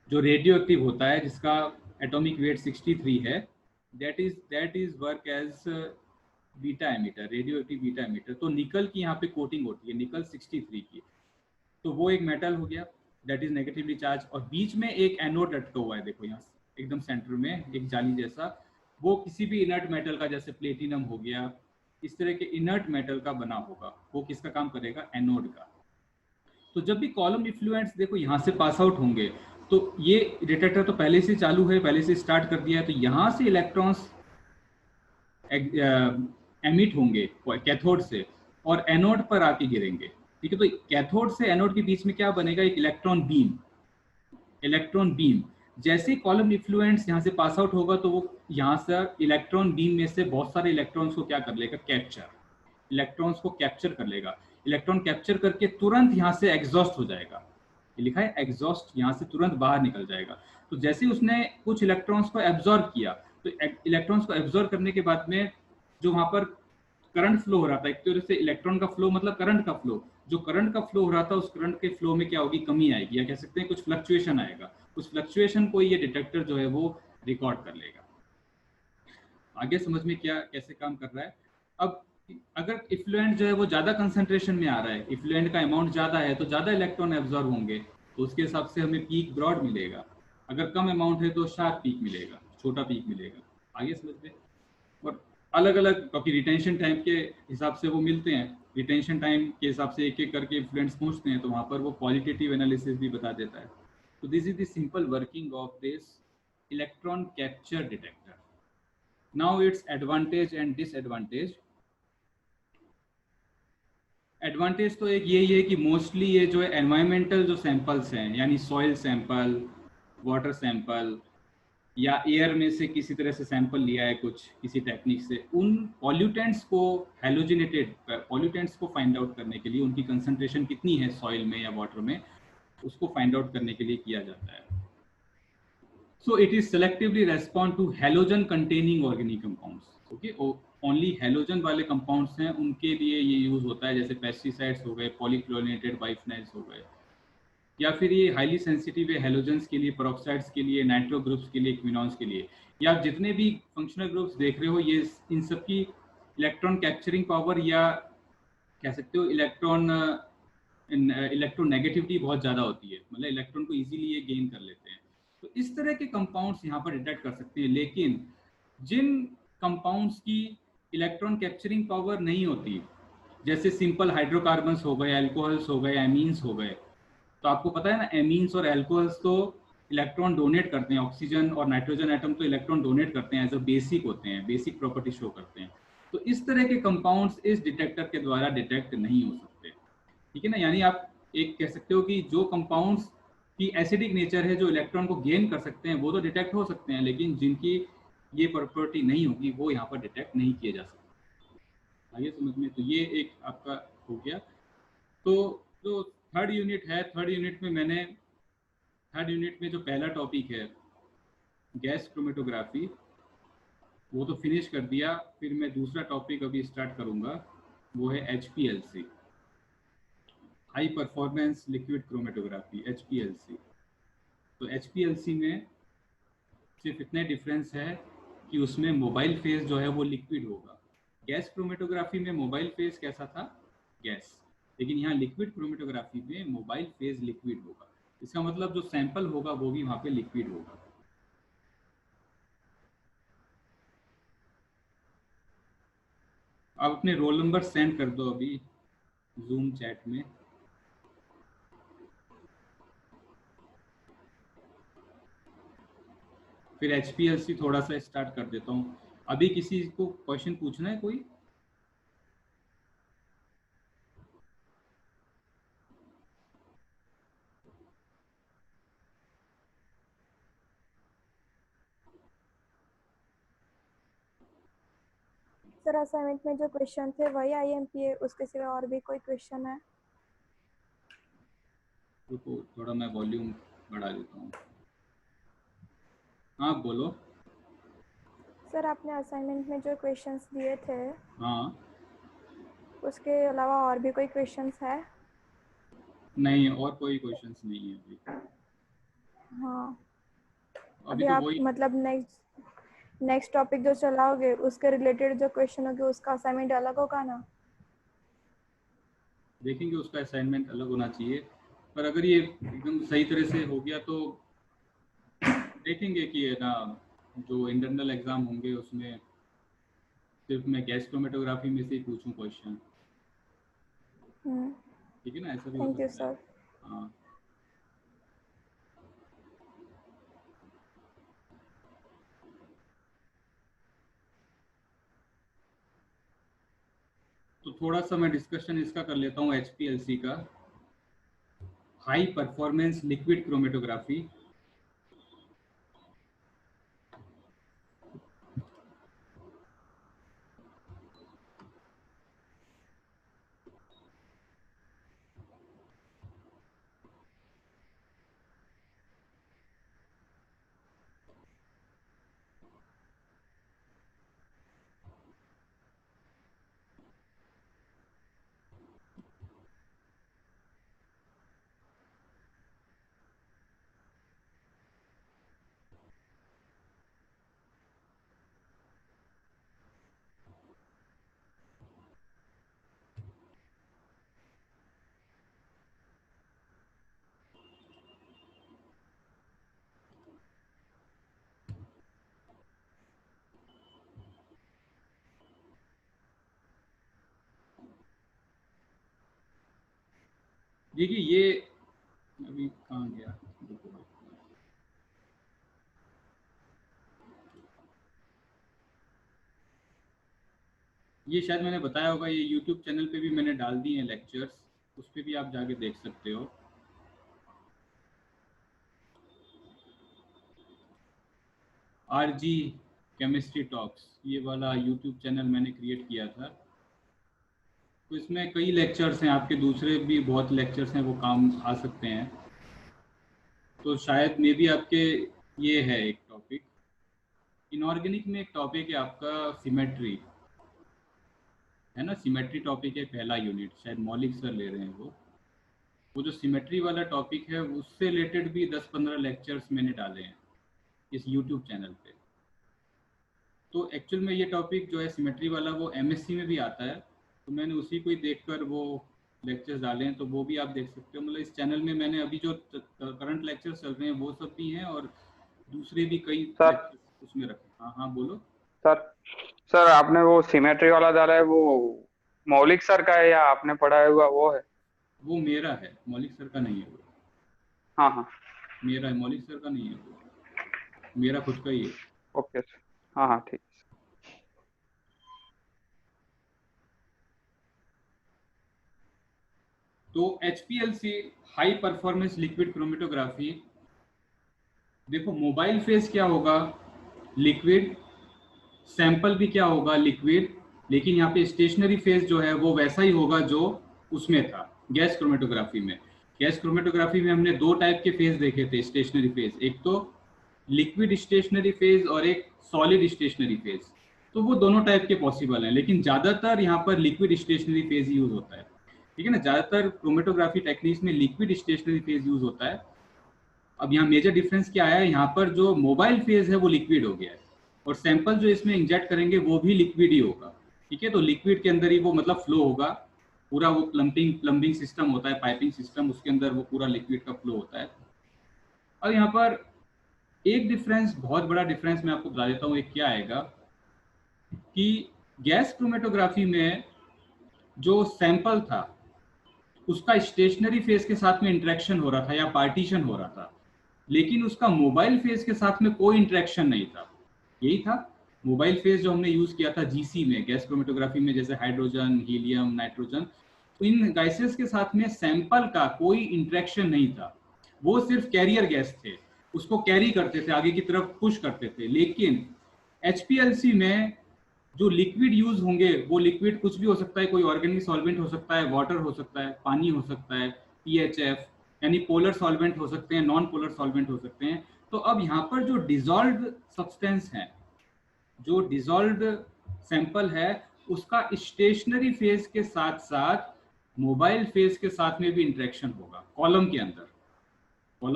जो रेडियो एक्टिव होता है, जिसका एटॉमिक वेट 63 है। That is work as beta emitter, radio active beta emitter. तो निकल की यहाँ पे कोटिंग होती है निकल 63 की, तो वो एक मेटल हो गया दैट इज नेगेटिवली चार्ज। और बीच में एक एनोड लटका हुआ है, देखो यहाँ एकदम सेंटर में एक जाली जैसा, वो किसी भी इनर्ट मेटल का, जैसे प्लेटिनम हो गया, इस तरह के इनर्ट मेटल का बना होगा। वो किसका काम करेगा, एनोड का। तो जब भी कॉलम इफ्लुएंट्स देखो यहाँ से पास आउट होंगे, तो ये डिटेक्टर तो पहले से चालू है, पहले से स्टार्ट कर दिया है, तो यहाँ से इलेक्ट्रॉन्स एमिट होंगे कैथोड से और एनोड पर आके गिरेंगे। ठीक है, तो कैथोड से एनोड के बीच में क्या बनेगा, एक इलेक्ट्रॉन बीम। इलेक्ट्रॉन बीम जैसे कॉलम इफ्लुएंट्स यहाँ से पास आउट होगा, तो वो यहाँ से इलेक्ट्रॉन बीम में से बहुत सारे इलेक्ट्रॉन्स को क्या कर लेगा, कैप्चर, इलेक्ट्रॉन्स को कैप्चर कर लेगा। इलेक्ट्रॉन कैप्चर करके तुरंत यहाँ से एग्जॉस्ट हो जाएगा, लिखा है एग्जॉस्ट, यहाँ से तुरंत बाहर निकल जाएगा। तो जैसे उसने कुछ इलेक्ट्रॉन्स को एब्जॉर्ब किया, तो इलेक्ट्रॉन्स को एब्जॉर्ब करने के बाद में जो वहां पर करंट फ्लो हो रहा था, एक तरह से इलेक्ट्रॉन का फ्लो मतलब करंट का फ्लो, जो करंट का फ्लो हो रहा था, उस करंट के फ्लो में क्या होगी, कमी आएगी, या कह सकते हैं कुछ फ्लक्चुएशन आएगा। उस फ्लक्चुएशन को ये डिटेक्टर जो है वो रिकॉर्ड कर लेगा। आगे समझ में क्या कैसे काम कर रहा है। अब अगर इफ्लुएंट जो है वो ज्यादा कंसंट्रेशन में आ रहा है, इफ्लुएंट का अमाउंट ज्यादा है, तो ज्यादा इलेक्ट्रॉन एब्जॉर्ब होंगे, तो उसके हिसाब से हमें पीक ब्रॉड मिलेगा। अगर कम अमाउंट है तो शार्प पीक मिलेगा, छोटा पीक मिलेगा। आगे समझ में। और अलग अलग, क्योंकि रिटेंशन टाइम के हिसाब से वो मिलते हैं, रिटेंशन टाइम के हिसाब से एक एक करके इफ्लुएंट्स पहुंचते हैं, तो वहां पर वो क्वालिटेटिव एनालिसिस भी बता देता है। तो this is the simple working of this electron capture detector. Now it's advantage and disadvantage. Advantage तो एक यही है कि मोस्टली ये जो है एनवायरमेंटल जो सैंपल्स हैं, यानी सॉइल सैंपल, वाटर सैंपल, या एयर में से किसी तरह से सैंपल लिया है कुछ किसी टेक्निक से, उन पॉल्यूटेंट्स को हेलोजिनेटेड पॉल्यूटेंट्स को फाइंड आउट करने के लिए, उनकी कंसंट्रेशन कितनी है सॉइल में या वाटर में, उसको फाइंड आउट करने के लिए किया जाता है। So it is selectively respond to halogen containing organic compounds. Okay, only halogen वाले कंपाउंड्स हैं उनके लिए ये यूज होता है, जैसे पेस्टिसाइड्स हो गए, पॉलीक्लोरिनेटेड बाइफेनाइल्स हो गए, या फिर ये हाईली सेंसिटिव है हेलोजेंस के लिए, पेरोक्साइड्स के लिए, नाइट्रो ग्रुप्स के लिए, क्विनॉन्स के लिए, या जितने भी फंक्शनल ग्रुप्स देख रहे हो, ये इन सब की इलेक्ट्रॉन कैप्चरिंग पावर, या कह सकते हो इलेक्ट्रोनेगेटिविटी बहुत ज़्यादा होती है, मतलब इलेक्ट्रॉन को इजीली ये गेन कर लेते हैं। तो इस तरह के कंपाउंड्स यहाँ पर डिटेक्ट कर सकते हैं। लेकिन जिन कंपाउंड्स की इलेक्ट्रॉन कैप्चरिंग पावर नहीं होती, जैसे सिंपल हाइड्रोकार्बन्स हो गए, अल्कोहल्स हो गए, एमीन्स हो गए, तो आपको पता है ना, एमीन्स और अल्कोहल्स तो इलेक्ट्रॉन डोनेट करते हैं, ऑक्सीजन और नाइट्रोजन एटम तो इलेक्ट्रॉन डोनेट करते हैं, एज अ बेसिक होते हैं, बेसिक प्रॉपर्टी शो करते हैं। तो इस तरह के कंपाउंड्स इस डिटेक्टर के द्वारा डिटेक्ट नहीं हो सकते। ठीक है ना, यानी आप एक कह सकते हो कि जो कंपाउंड्स की एसिडिक नेचर है, जो इलेक्ट्रॉन को गेन कर सकते हैं, वो तो डिटेक्ट हो सकते हैं, लेकिन जिनकी ये प्रॉपर्टी नहीं होगी वो यहाँ पर डिटेक्ट नहीं किए जा सकते। आइए समझ में। तो ये एक आपका हो गया। तो जो थर्ड यूनिट है, थर्ड यूनिट में जो पहला टॉपिक है गैस क्रोमेटोग्राफी, वो तो फिनिश कर दिया। फिर मैं दूसरा टॉपिक अभी स्टार्ट करूंगा, वो है HPLC, high performance liquid chromatography, HPLC। तो HPLC में सिर्फ इतना डिफरेंस है कि उसमें मोबाइल फेज जो है वो लिक्विड होगा। गैस क्रोमेटोग्राफी में मोबाइल फेज कैसा था, गैस, लेकिन यहाँ लिक्विड क्रोमेटोग्राफी में मोबाइल फेज लिक्विड होगा। इसका मतलब जो सैंपल होगा वो भी वहाँ पे लिक्विड होगा। आप अपने रोल नंबर सेंड कर दो अभी जूम चैट में। फिर HPLC थोड़ा सा स्टार्ट कर देता हूँ। अभी किसी को क्वेश्चन पूछना है कोई? सर असाइनमेंट में जो क्वेश्चन थे वही IMPA, उसके सिवा और भी कोई क्वेश्चन है? रुको थोड़ा मैं वॉल्यूम बढ़ा देता हूँ। हाँ बोलो। सर आपने असाइनमेंट में जो क्वेश्चंस दिए थे हाँ उसके अलावा और भी कोई क्वेश्चंस है? नहीं, और कोई क्वेश्चंस नहीं है अभी। हाँ, अभी अभी तो आप वही मतलब नेक्स्ट टॉपिक जो चलाओगे उसके रिलेटेड जो क्वेश्चन होगे उसका असाइनमेंट अलग होगा ना? देखेंगे, उसका असाइनमेंट अलग होना चाहिए। पर अगर ये एकदम सही तरह से हो गया तो देखेंगे कि है ना, जो इंटरनल एग्जाम होंगे उसमें सिर्फ मैं गैस क्रोमेटोग्राफी में से ही पूछूं क्वेश्चन। ठीक है ना, ऐसा भी हो थैंक यू सकता है। सर। हाँ तो थोड़ा सा मैं डिस्कशन इसका कर लेता हूँ, HPLC का, हाई परफॉर्मेंस लिक्विड क्रोमेटोग्राफी। देखिए ये अभी कहाँ गया, ये शायद मैंने बताया होगा, ये YouTube चैनल पे भी मैंने डाल दिए हैं लेक्चर्स, उस पर भी आप जाके देख सकते हो। RG केमिस्ट्री टॉक्स, ये वाला YouTube चैनल मैंने क्रिएट किया था। तो इसमें कई लेक्चर्स हैं, आपके दूसरे भी बहुत लेक्चर्स हैं, वो काम आ सकते हैं। तो शायद मे भी आपके ये है एक टॉपिक, इनऑर्गेनिक में एक टॉपिक है आपका सिमेट्री, है ना, सिमेट्री टॉपिक है, पहला यूनिट, शायद मौलिक सर ले रहे हैं वो जो सिमेट्री वाला टॉपिक है उससे रिलेटेड भी 10-15 लेक्चर्स मैंने डाले हैं इस YouTube चैनल पे। तो एक्चुअल में ये टॉपिक जो है सिमेट्री वाला वो MSc में भी आता है, तो मैंने उसी को ही देखकर वो लेक्चर्स डाले हैं, तो वो भी आप देख सकते हो। मतलब इस चैनल में मैंने अभी जो करंट लेक्चर्स चल रहे हैं वो सब भी हैं, और दूसरे भी कई सर लेक्चर्स उसमें रखे। हाँ हाँ बोलो। सर सर आपने वो सिमेट्री वाला डाला है, वो मौलिक सर का है या आपने पढ़ाया हुआ वो है? वो मेरा है, मौलिक सर का नहीं है वो। हाँ हाँ। मेरा है, मौलिक सर का नहीं है वो, मेरा खुद का ही है। Okay sir. हाँ हाँ ठीक। तो HPLC high performance liquid chromatography, देखो मोबाइल फेज क्या होगा, लिक्विड, सैंपल भी क्या होगा, लिक्विड, लेकिन यहाँ पे स्टेशनरी फेज जो है वो वैसा ही होगा जो उसमें था गैस क्रोमेटोग्राफी में। गैस क्रोमेटोग्राफी में हमने दो टाइप के फेज देखे थे स्टेशनरी फेज, एक तो लिक्विड स्टेशनरी फेज और एक सॉलिड स्टेशनरी फेज। तो वो दोनों टाइप के पॉसिबल हैं, लेकिन ज्यादातर यहाँ पर लिक्विड स्टेशनरी फेज यूज होता है। ठीक है ना, ज्यादातर क्रोमेटोग्राफी टेक्निक्स में लिक्विड स्टेशनरी फेज यूज होता है। अब यहाँ मेजर डिफरेंस क्या है, यहाँ पर जो मोबाइल फेज है वो लिक्विड हो गया है, और सैंपल जो इसमें इंजेक्ट करेंगे वो भी लिक्विड ही होगा। ठीक है, तो लिक्विड के अंदर ही वो मतलब फ्लो होगा पूरा, वो प्लम्बिंग सिस्टम होता है, पाइपिंग सिस्टम, उसके अंदर वो पूरा लिक्विड का फ्लो होता है। अब यहाँ पर एक डिफरेंस, बहुत बड़ा डिफरेंस मैं आपको बता देता हूँ, एक क्या आएगा कि गैस क्रोमेटोग्राफी में जो सैंपल था उसका स्टेशनरी फेज के साथ में इंटरेक्शन हो रहा था या पार्टीशन हो रहा था, लेकिन उसका मोबाइल फेज के साथ में कोई इंटरेक्शन नहीं था। यही था मोबाइल फेज जो हमने यूज किया था GC में, गैस क्रोमेटोग्राफी में, जैसे हाइड्रोजन, हीलियम, नाइट्रोजन। तो इन गैसेस के साथ में सैंपल का कोई इंटरेक्शन नहीं था, वो सिर्फ कैरियर गैस थे, उसको कैरी करते थे, आगे की तरफ पुश करते थे। लेकिन HPLC में जो लिक्विड यूज होंगे वो लिक्विड कुछ भी हो सकता है, कोई ऑर्गेनिक सॉल्वेंट हो सकता है, वाटर हो सकता है, पानी हो सकता है, PHF यानी पोलर सॉल्वेंट हो सकते हैं, नॉन पोलर सॉल्वेंट हो सकते हैं। तो अब यहाँ पर जो डिजॉल्व्ड सब्सटेंस है, जो डिजॉल्व्ड सैंपल है, उसका स्टेशनरी फेज के साथ साथ मोबाइल फेज के साथ में भी इंटरेक्शन होगा। कॉलम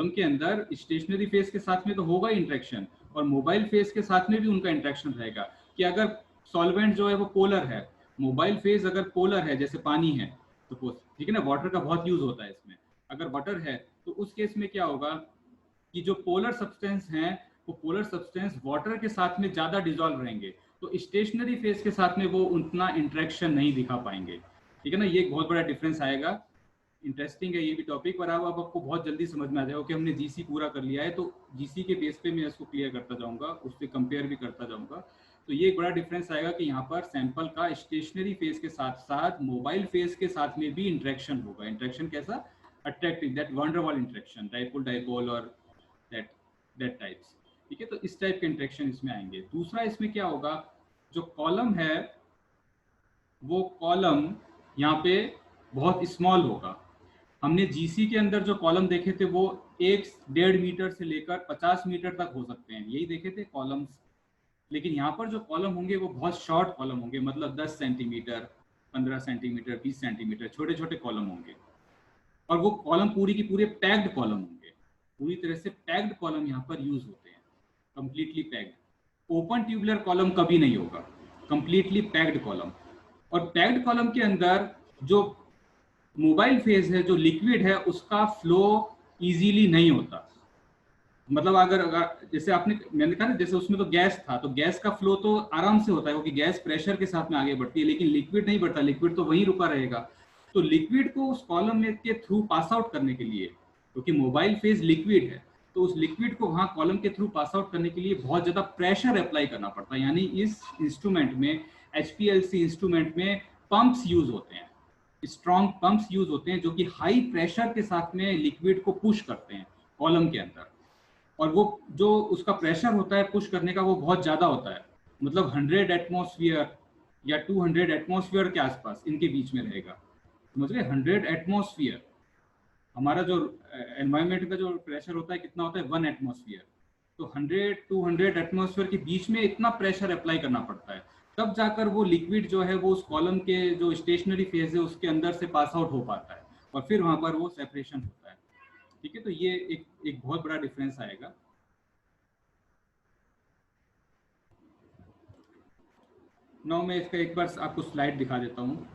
के अंदर स्टेशनरी फेज के साथ में तो होगा इंटरेक्शन, और मोबाइल फेज के साथ में भी उनका इंटरेक्शन रहेगा। कि अगर सॉल्वेंट जो है वो पोलर है, मोबाइल फेज अगर पोलर है, जैसे पानी है तो ठीक है ना, वाटर का बहुत यूज होता है इसमें। अगर वाटर है तो उस केस में क्या होगा कि जो पोलर सब्सटेंस हैं वो पोलर सब्सटेंस वाटर के साथ में ज्यादा डिजॉल्व रहेंगे, तो स्टेशनरी फेज के साथ में वो उतना इंटरेक्शन नहीं दिखा पाएंगे। ठीक है ना, ये एक बहुत बड़ा डिफरेंस आएगा। इंटरेस्टिंग है ये भी टॉपिक, पर अब आपको बहुत जल्दी समझ में आ जाएगा कि हमने जीसी पूरा कर लिया है, तो जीसी के बेस पे मैं इसको क्लियर करता जाऊंगा, उससे कंपेयर भी करता जाऊंगा। तो ये एक बड़ा डिफरेंस आएगा कि यहाँ पर सैंपल का स्टेशनरी फेज के साथ साथ मोबाइल फेज के साथ में भी इंटरेक्शन होगा। इंटरेक्शन कैसा? Attractive, that van der Waals interaction, dipole dipole और दैट टाइप्स। ठीक है, तो इस टाइप के इंटरेक्शन इसमें आएंगे। दूसरा इसमें क्या होगा, जो कॉलम है वो कॉलम यहाँ पे बहुत स्मॉल होगा। हमने जीसी के अंदर जो कॉलम देखे थे वो 1-1.5 मीटर से लेकर 50 मीटर तक हो सकते हैं, यही देखे थे कॉलम्स। लेकिन यहाँ पर जो कॉलम होंगे वो बहुत शॉर्ट कॉलम होंगे, मतलब 10 सेंटीमीटर, 15 सेंटीमीटर, 20 सेंटीमीटर छोटे छोटे कॉलम होंगे। और वो कॉलम पूरी की पूरे पैक्ड कॉलम होंगे, पूरी तरह से पैक्ड कॉलम यहाँ पर यूज होते हैं, completely packed. Open tubular column कभी नहीं होगा, कंप्लीटली पैक्ड कॉलम। और पैक्ड कॉलम के अंदर जो मोबाइल फेज है, जो लिक्विड है, उसका फ्लो इजीली नहीं होता। मतलब अगर जैसे मैंने कहा ना, जैसे उसमें तो गैस था, तो गैस का फ्लो तो आराम से होता है क्योंकि गैस प्रेशर के साथ में आगे बढ़ती है, लेकिन लिक्विड नहीं बढ़ता, लिक्विड तो वहीं रुका रहेगा। तो लिक्विड को उस कॉलम में के थ्रू पास आउट करने के लिए, क्योंकि मोबाइल फेज लिक्विड है, तो उस लिक्विड को वहां कॉलम के थ्रू पास आउट करने के लिए बहुत ज्यादा प्रेशर अप्लाई करना पड़ता है। यानी इस इंस्ट्रूमेंट में, HPLC इंस्ट्रूमेंट में पंप्स यूज होते हैं, स्ट्रॉन्ग पंप्स यूज होते हैं, जो कि हाई प्रेशर के साथ में लिक्विड को पुश करते हैं कॉलम के अंदर। और वो जो उसका प्रेशर होता है पुश करने का, वो बहुत ज्यादा होता है, मतलब 100 एटमॉस्फेयर या 200 एटमॉस्फेयर के आसपास इनके बीच में रहेगा। समझ गए? 100 एटमॉस्फेयर। हमारा जो एनवायरनमेंट का जो प्रेशर होता है कितना होता है? 1 एटमॉस्फेयर। तो 100-200 एटमॉस्फेयर के बीच में इतना प्रेशर अप्लाई करना पड़ता है, तब जाकर वो लिक्विड जो है वो उस कॉलम के जो स्टेशनरी फेज है उसके अंदर से पास आउट हो पाता है, और फिर वहां पर वो सेपरेशन होता है। ठीक है, तो ये एक बहुत बड़ा डिफरेंस आएगा। नाउ मैं इसका एक बार आपको स्लाइड दिखा देता हूँ।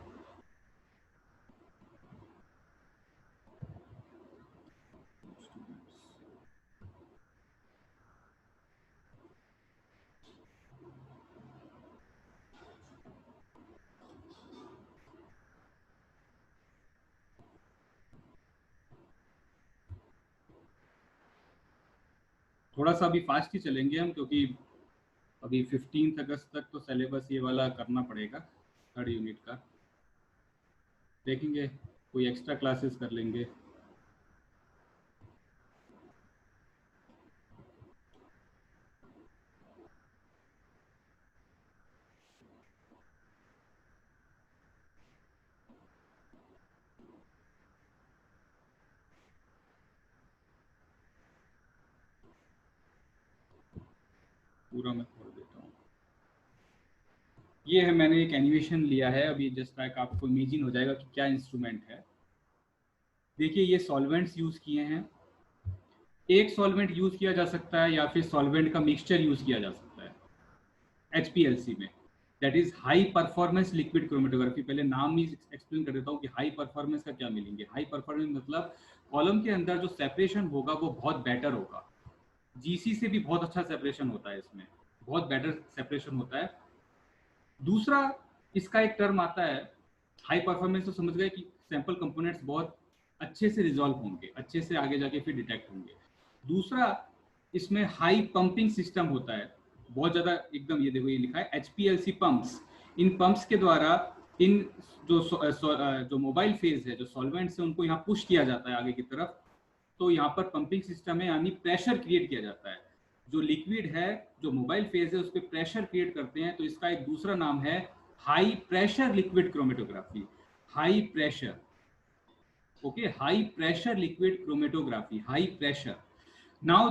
थोड़ा सा अभी फास्ट ही चलेंगे हम, क्योंकि अभी 15 अगस्त तक तो सिलेबस ये वाला करना पड़ेगा, 3rd यूनिट का। देखेंगे कोई एक्स्ट्रा क्लासेस कर लेंगे। पूरा मैं खोल देता हूँ। ये है, मैंने एक एनिमेशन लिया है अभी, जस्ट लाइक आपको इमेजिन हो जाएगा कि क्या इंस्ट्रूमेंट है। देखिए ये सॉल्वेंट्स यूज किए हैं, एक सॉल्वेंट यूज किया जा सकता है या फिर सॉल्वेंट का मिक्सचर यूज किया जा सकता है HPLC में, that is high performance liquid chromatography. पहले नाम ही एक्सप्लेन कर देता हूँ कि हाई परफॉर्मेंस का क्या मिलेंगे। हाई परफॉर्मेंस मतलब कॉलम के अंदर जो सेपरेशन होगा वो बहुत बेटर होगा, GC से भी बहुत अच्छा सेपरेशन होता है, इसमें बहुत बेटर सेपरेशन होता है। दूसरा इसका एक टर्म आता है हाई परफॉर्मेंस, तो समझ गए कि सैंपल कंपोनेंट्स बहुत अच्छे से रिजॉल्व होंगे, अच्छे से आगे जाके फिर डिटेक्ट होंगे। दूसरा इसमें हाई पंपिंग सिस्टम होता है, बहुत ज्यादा, एकदम ये देखो ये लिखा है HPLC पंप्स। इन पंप्स के द्वारा इन जो मोबाइल फेज है, जो सॉल्वेंट्स है, उनको यहाँ पुश किया जाता है आगे की तरफ। तो यहाँ पर पंपिंग सिस्टम है, यानी प्रेशर क्रिएट किया जाता है। जो लिक्विड है, जो मोबाइल फेज है, उस पर प्रेशर क्रिएट करते हैं, तो इसका एक दूसरा नाम है high pressure liquid chromatography. High pressure, okay, high pressure liquid chromatography, high pressure. Now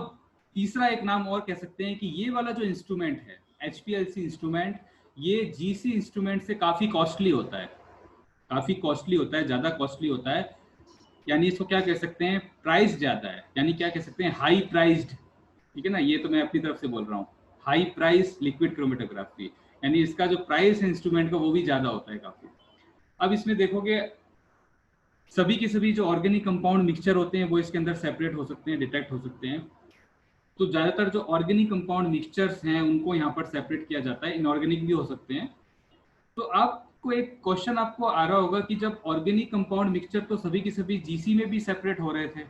तीसरा एक नाम और कह सकते हैं कि ये वाला जो इंस्ट्रूमेंट है HPLC इंस्ट्रूमेंट, ये GC इंस्ट्रूमेंट से काफी कॉस्टली होता है, काफी कॉस्टली होता है, ज्यादा कॉस्टली होता है। यानी इसको क्या कह सकते हैं, प्राइस ज्यादा है, यानी क्या कह सकते हैं, हाई प्राइस्ड, ठीक है ना, ये तो मैं अपनी तरफ से बोल रहा हूँ, हाई प्राइस लिक्विड क्रोमेटोग्राफी, यानी इसका जो प्राइस है इंस्ट्रूमेंट का वो भी ज्यादा होता है काफी। अब इसमें देखोगे सभी के सभी जो ऑर्गेनिक कंपाउंड मिक्सचर होते हैं वो इसके अंदर सेपरेट हो सकते हैं, डिटेक्ट हो सकते हैं। तो ज्यादातर जो ऑर्गेनिक कंपाउंड मिक्सचर्स हैं उनको यहाँ पर सेपरेट किया जाता है, इनऑर्गेनिक भी हो सकते हैं। तो आपको एक क्वेश्चन आपको आ रहा होगा कि जब ऑर्गेनिक कंपाउंड मिक्सचर तो सभी के सभी GC में भी सेपरेट हो रहे थे,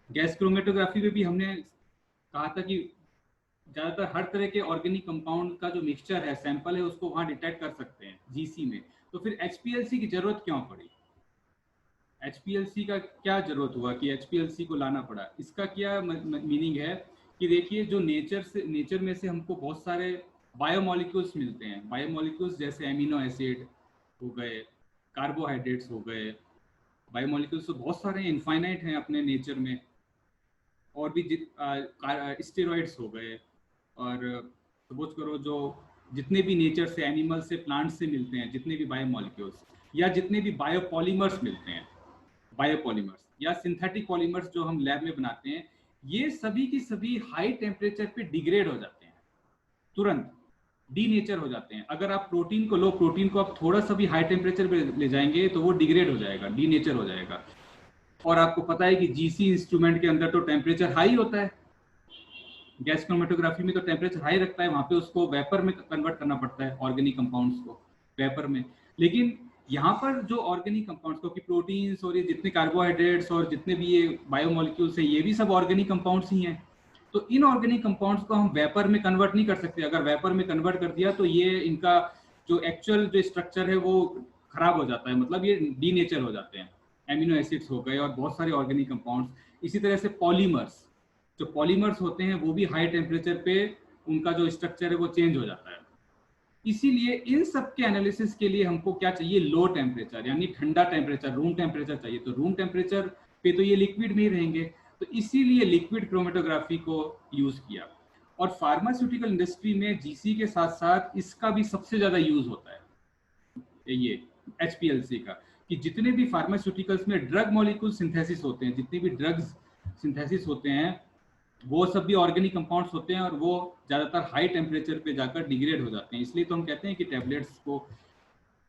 गैस क्रोमेटोग्राफी में भी हमने कहा था कि ज्यादातर हर तरह के ऑर्गेनिक कंपाउंड का जो मिक्सचर है, सैंपल है, उसको वहां डिटेक्ट कर सकते हैं GC में। तो फिर HPLC की जरूरत क्यों पड़ी, HPLC का क्या जरूरत हुआ कि HPLC को लाना पड़ा? इसका क्या मीनिंग है कि देखिए, जो नेचर में से हमको बहुत सारे बायोमोलिक्यूल्स मिलते हैं, बायोमोलिक्यूल्स जैसे एमिनो एसिड हो गए, कार्बोहाइड्रेट्स हो गए, बायोमोलिक्यूल्स तो बहुत सारे इनफाइनाइट हैं अपने नेचर में, और भी स्टेरॉइड्स हो गए, और सपोज करो जो जितने भी नेचर से, एनिमल से, प्लांट से मिलते हैं, जितने भी बायोमोलिक्यूल्स या जितने भी बायोपॉलीमर्स मिलते हैं, बायोपॉलीमर्स या सिंथेटिक पॉलीमर्स जो हम लैब में बनाते हैं, ये सभी की सभी हाई टेम्परेचर पे डिग्रेड हो जाते हैं, तुरंत डीनेचर हो जाते हैं। अगर आप प्रोटीन को लो, प्रोटीन को आप थोड़ा सा भी हाई टेम्परेचर पे ले जाएंगे तो वो डिग्रेड हो जाएगा, डीनेचर हो जाएगा। और आपको पता है कि GC इंस्ट्रूमेंट के अंदर तो टेम्परेचर हाई होता है, गैस क्रोमेटोग्राफी में तो टेम्परेचर हाई रखता है, वहां पे उसको वेपर में कन्वर्ट करना पड़ता है, ऑर्गेनिक कंपाउंड्स को वेपर में। लेकिन यहाँ पर जो ऑर्गेनिक कंपाउंड्स, क्योंकि प्रोटीन्स और ये जितने कार्बोहाइड्रेट्स और जितने भी ये बायोमोलिक्यूल्स हैं, ये भी सब ऑर्गेनिक कंपाउंड्स ही हैं। तो इन ऑर्गेनिक कंपाउंड्स को हम वेपर में कन्वर्ट नहीं कर सकते। अगर वेपर में कन्वर्ट कर दिया तो ये इनका जो एक्चुअल जो स्ट्रक्चर है वो खराब हो जाता है, मतलब ये डीनेचर हो जाते हैं, एमिनो एसिड्स हो गए और बहुत सारे ऑर्गेनिक कंपाउंड्स। इसी तरह से पॉलीमर्स, जो पॉलीमर्स होते हैं वो भी हाई टेम्परेचर पे उनका जो स्ट्रक्चर है वो चेंज हो जाता है। इसीलिए इन सब के एनालिसिस के लिए हमको क्या चाहिए, लो टेम्परेचर, यानी ठंडा टेम्परेचर, रूम टेम्परेचर चाहिए। तो रूम टेम्परेचर पे तो ये लिक्विड में ही रहेंगे, तो इसीलिए लिक्विड क्रोमेटोग्राफी को यूज किया। और फार्मास्यूटिकल इंडस्ट्री में GC के साथ साथ इसका भी सबसे ज्यादा यूज होता है, ये HPLC का, कि जितने भी फार्मास्यूटिकल्स में ड्रग मॉलिक्यूल सिंथेसिस होते हैं, जितने भी ड्रग्स सिंथेसिस होते हैं, वो सब भी ऑर्गेनिक कंपाउंड्स होते हैं और वो ज्यादातर हाई टेम्परेचर पे जाकर डिग्रेड हो जाते हैं। इसलिए तो हम कहते हैं कि टैबलेट्स को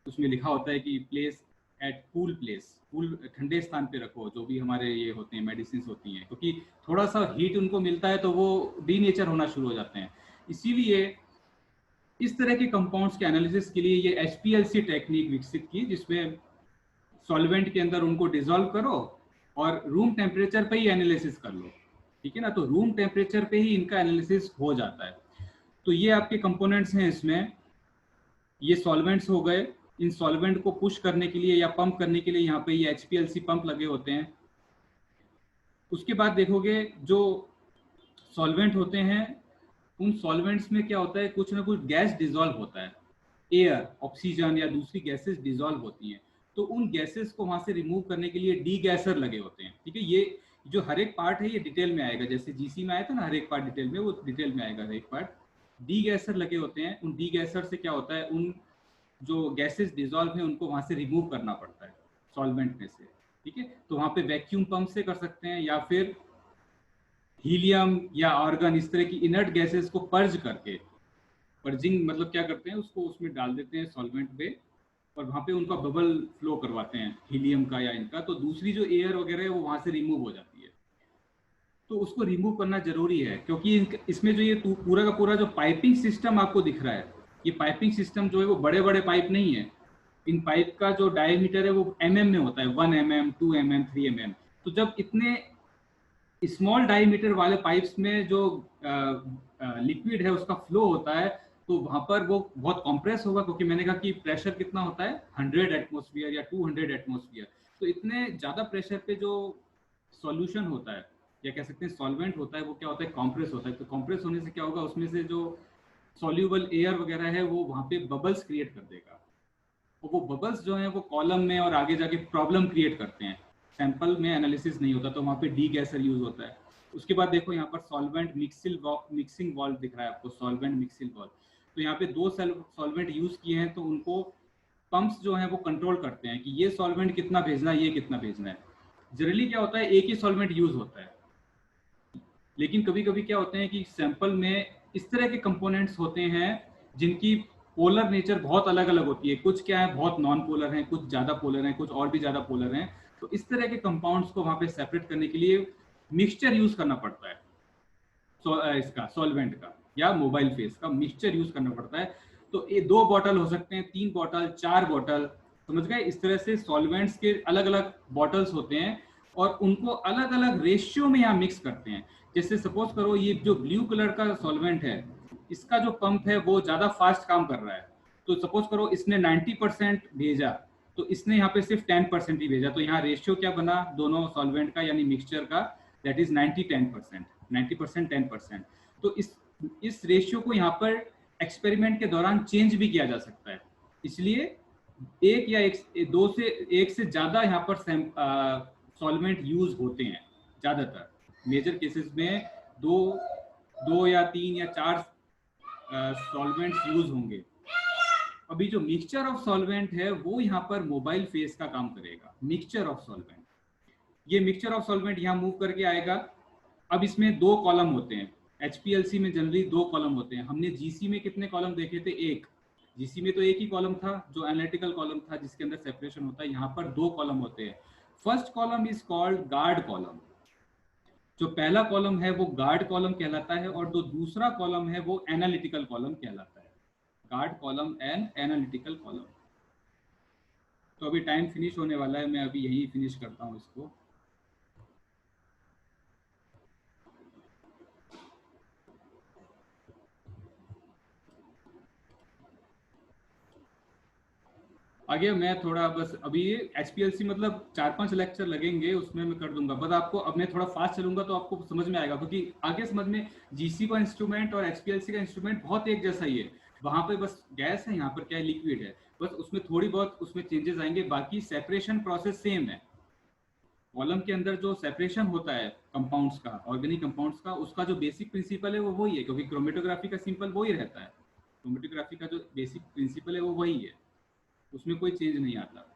उसमें लिखा होता है कि place at cool place, cool ठंडे स्थान पे रखो, जो भी हमारे ये होते हैं मेडिसिन होती हैं, क्योंकि थोड़ा सा हीट उनको मिलता है तो वो डीनेचर होना शुरू हो जाते हैं। इसीलिए इस तरह के कंपाउंड्स के एनालिसिस के लिए ये HPLC टेक्निक विकसित की, जिसमें सॉल्वेंट के अंदर उनको डिसॉल्व करो और रूम टेम्परेचर पे ही एनालिसिस कर लो, ठीक है ना। तो रूम टेम्परेचर पे ही इनका एनालिसिस हो जाता है। तो ये आपके कंपोनेंट्स हैं इसमें, ये सॉल्वेंट्स हो गए। इन सॉल्वेंट को पुश करने के लिए या पंप करने के लिए यहाँ पे ये HPLC पंप लगे होते हैं। उसके बाद देखोगे जो सॉल्वेंट होते हैं, उन सॉल्वेंट्स में क्या होता है, कुछ ना कुछ गैस डिसॉल्व होता है, एयर, ऑक्सीजन या दूसरी गैसेस डिसॉल्व होती हैं। तो उन गैसेस को वहां से रिमूव करने के लिए डीगैसर लगे होते हैं, ठीक है। ये जो हर एक पार्ट है ये डिटेल में आएगा, जैसे GC में आया था ना हर एक पार्ट डिटेल में, वो डिटेल में आएगा हर एक पार्ट। डीगैसर लगे होते हैं, उन डीगैसर से क्या होता है, उन जो गैसेस डिसॉल्व हैं उनको वहां से रिमूव करना पड़ता है सॉल्वेंट में से, ठीक है। तो वहां पे वैक्यूम पंप से कर सकते हैं, या फिर हीलियम या आर्गन, इस तरह की इनर्ट गैसेस को पर्ज करके, पर्जिंग मतलब क्या करते हैं, उसको उसमें डाल देते हैं सॉल्वेंट पे और वहाँ पे उनका बबल फ्लो करवाते हैं हीलियम का या इनका, तो दूसरी जो एयर वगैरह है वो वहाँ से रिमूव हो जाती है। तो उसको रिमूव करना जरूरी है, क्योंकि इसमें जो ये पूरा का पूरा जो पाइपिंग सिस्टम आपको दिख रहा है, ये पाइपिंग सिस्टम जो है वो बड़े बड़े पाइप नहीं है। इन पाइप का जो डायमीटर है वो mm में होता है, 1 mm, 2 mm, 3 mm। तो जब इतने स्मॉल डायमीटर वाले पाइप्स में जो लिक्विड है उसका फ्लो होता है, तो वहां पर वो बहुत कॉम्प्रेस होगा, क्योंकि मैंने कहा कि प्रेशर कितना होता है, 100 एटमॉस्फेयर या 200 एटमॉस्फेयर। तो इतने ज्यादा प्रेशर पे जो सॉल्यूशन होता है या कह सकते हैं सॉल्वेंट होता है वो क्या होता है, कॉम्प्रेस होता है। तो कॉम्प्रेस होने से क्या होगा, उसमें से जो सॉल्यूबल एयर वगैरह है वो वहाँ पे बबल्स क्रिएट कर देगा, और वो बबल्स जो हैं वो कॉलम में और आगे जाके प्रॉब्लम क्रिएट करते हैं। सैंपल में एनालिसिस नहीं होता तो वहाँ पे डी गैसर यूज होता है। उसके बाद देखो यहाँ पर सॉल्वेंट मिक्सिंग वाल्व दिख रहा है आपको, सॉल्वेंट मिक्सिंग वाल्व। तो यहाँ पे दो सॉल्वेंट यूज किए हैं, तो उनको पंप्स जो हैं वो कंट्रोल करते हैं कि ये सॉल्वेंट कितना भेजना है, ये कितना भेजना है। जनरली क्या होता है, एक ही सॉल्वेंट यूज होता है, लेकिन कभी कभी क्या होते हैं कि सैंपल में इस तरह के कंपोनेंट्स होते हैं जिनकी पोलर नेचर बहुत अलग अलग होती है। कुछ क्या है बहुत नॉन पोलर हैं, कुछ ज़्यादा पोलर हैं, कुछ और भी ज़्यादा पोलर हैं। तो इस तरह के कंपाउंड्स को वहाँ पे सेपरेट करने के लिए मिक्सचर यूज करना पड़ता है, इसका सॉल्वेंट का या मोबाइल फेस का मिक्सचर यूज करना पड़ता है। तो ये 2 बॉटल हो सकते हैं, 3 बॉटल, 4 बॉटल, समझ गए। इस तरह से सॉल्वेंट्स के अलग अलग बॉटल्स होते हैं और उनको अलग अलग रेशियो में यहाँ मिक्स करते हैं। जैसे सपोज करो ये जो ब्लू कलर का सॉल्वेंट है, इसका जो पंप है वो ज्यादा फास्ट काम कर रहा है। तो सपोज करो इसने 90% भेजा, तो इसने यहाँ पे सिर्फ 10% ही भेजा। तो यहाँ रेशियो क्या बना दोनों सॉल्वेंट का यानी मिक्सचर का, दैट इज 90-10%, 90% 10%। तो इस रेशियो को यहाँ पर एक्सपेरिमेंट के दौरान चेंज भी किया जा सकता है। इसलिए एक या एक से ज्यादा यहाँ पर सॉल्वेंट यूज होते हैं। ज्यादातर मेजर केसेस में दो या 3 या 4 सॉल्वेंट्स यूज होंगे। अभी जो मिक्सचर ऑफ सॉल्वेंट है वो यहाँ पर मोबाइल फेस का काम करेगा। मिक्सचर ऑफ सॉल्वेंट, ये मिक्सचर ऑफ सॉल्वेंट यहाँ मूव करके आएगा। अब इसमें 2 कॉलम होते हैं, HPLC में जनरली 2 कॉलम होते हैं। हमने GC में कितने कॉलम देखे थे, एक। GC में तो एक ही कॉलम था जो एनालिटिकल कॉलम था जिसके अंदर सेपरेशन होता है। यहाँ पर 2 कॉलम होते हैं। First column is called guard column. जो पहला कॉलम है वो गार्ड कॉलम कहलाता है और जो दूसरा कॉलम है वो एनालिटिकल कॉलम कहलाता है। Guard column and analytical column. तो अभी टाइम फिनिश होने वाला है, मैं अभी यही फिनिश करता हूँ इसको। आगे मैं थोड़ा बस अभी HPLC मतलब 4-5 लेक्चर लगेंगे, उसमें मैं कर दूंगा। बस आपको अब मैं थोड़ा फास्ट चलूंगा तो आपको समझ में आएगा, क्योंकि आगे समझ में GC का इंस्ट्रूमेंट और HPLC का इंस्ट्रूमेंट बहुत एक जैसा ही है। वहां पे बस गैस है, यहाँ पर क्या है, लिक्विड है। बस उसमें थोड़ी बहुत उसमें चेंजेस आएंगे, बाकी सेपरेशन प्रोसेस सेम है। कॉलम के अंदर जो सेपरेशन होता है कंपाउंड्स का, ऑर्गेनिक कंपाउंड्स का, उसका जो बेसिक प्रिंसिपल है वो वही है, क्योंकि क्रोमेटोग्राफी का सिंपल वही रहता है। क्रोमेटोग्राफी का जो बेसिक प्रिंसिपल है वो वही है, उसमें कोई चेंज नहीं आता।